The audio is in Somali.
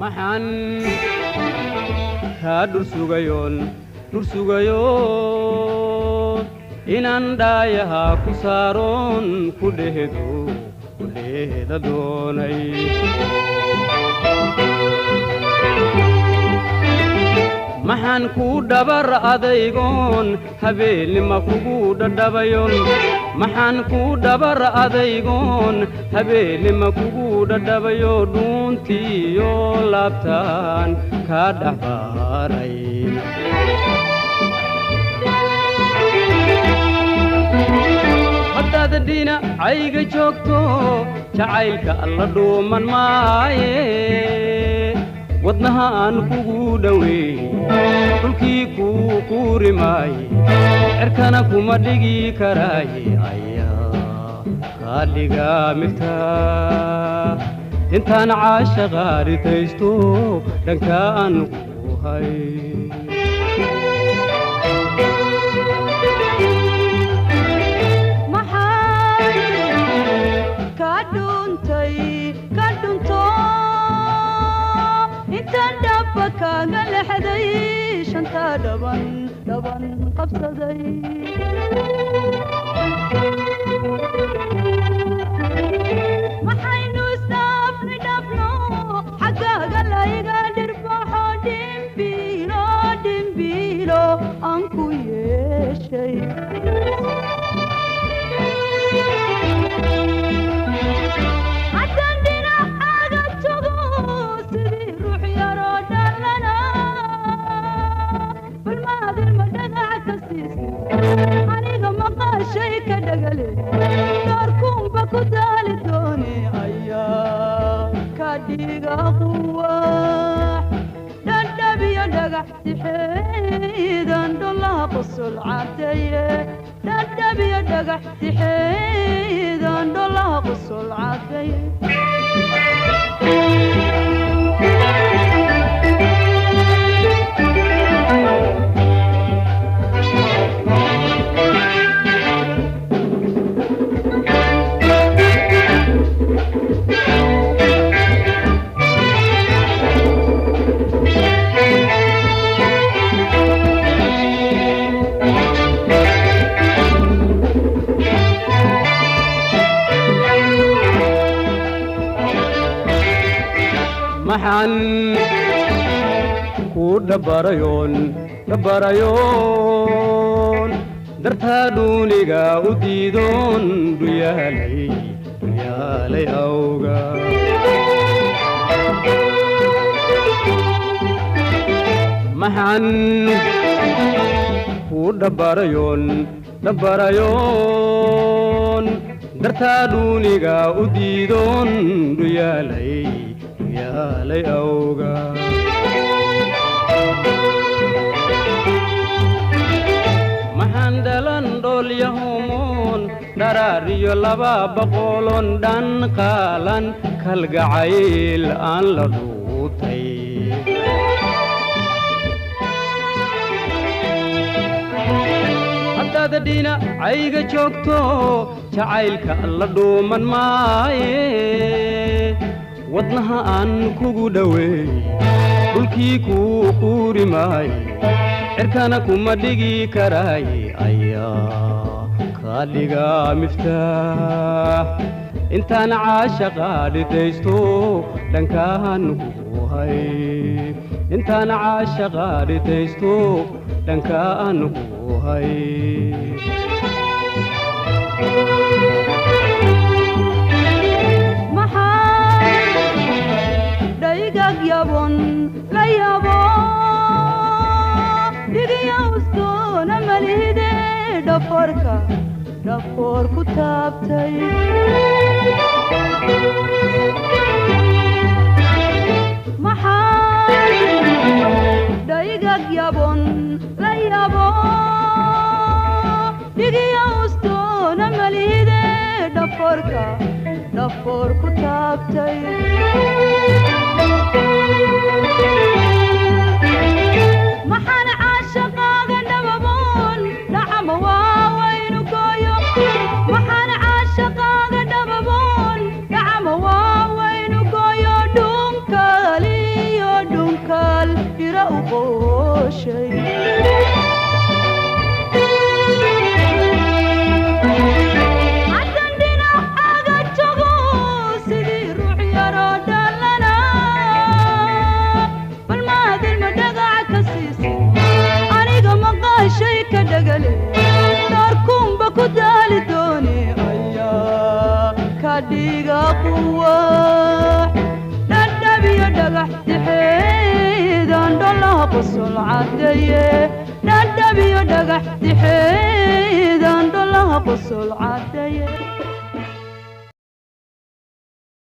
maxaan kaa dhursugayoon inaan dhaayaha ku saaroon ku dheeda doonay maxaan ku dhabar adaygoon habeenima kugu dhadhabayon maxaan ku dhabar adaygoon habeenima kugu dhadhabayo dhuuntiyo laabtaan ka dhaxbaaray haddaad dhinacayga joogto jacaylka alla dhuuman maaye wadnaha aan kugu dhaweey dhulkii kuu quuri maaye cirkana kuma dhigi karaaye ayaa kaa dhiga migtaa intaan caashaqa ritaysto dhankaan ku hay كاغا لحدي شنتا دبن قبصدي ما حينو سافري دبنو حقا قلايقا دربحو دمبيلو انكو يشي aniga maqaa shay ka dhagale doorkuun ba ku daali doone ayaa ka dhiga quwaax dhandhabiyo dhagax tixeedan dholaha qusul caataye dhandhabiyo dhagax tixeedan dholaha qusul caataye maxaan ku dhabbarayoon dartaa dhuuniga u diidoon dhuyaalay awga maxaan ku dhabbarayoon dartaa dhuuniga u diidoon dhuyaalay awga maxaan dhalan dhoolyahomoon dharaariyo laba boqolon dhan qaalan kalgacayl aan la dhuutay haddaad dhinacayga joogto jacaylka alla dhuuman maaye wadnaha aan kugu dhaweey dhulkii kuu quuri maaye cirkana kuma dhigi karaaye ayaa kaa dhiga miftaax intaan caashaqa dhitaysto dhankaan ku hay intaan caashaqa dhitaysto dhankaan ku hay yabon la yabo digiya ustoona malihide dhafoor ku taabtay maxaa dhaygag yabon la yabo digiya ustoona malihide dhafoor ku taabtay maxaan caashaqaaga dhababoon dhacama waawaynu gooyo maxaan caashaqaaga dhababoon dhacama waawaynu gooyo dhunkaliyo boqoshay darkumba ku daali dooni ayaa ka dhiga quwaax dhadhabiyo dhagax dixeedan dholaha qosol cadeeye dhadhabiyo dhagax dixeedan dholaha qosol cadeeye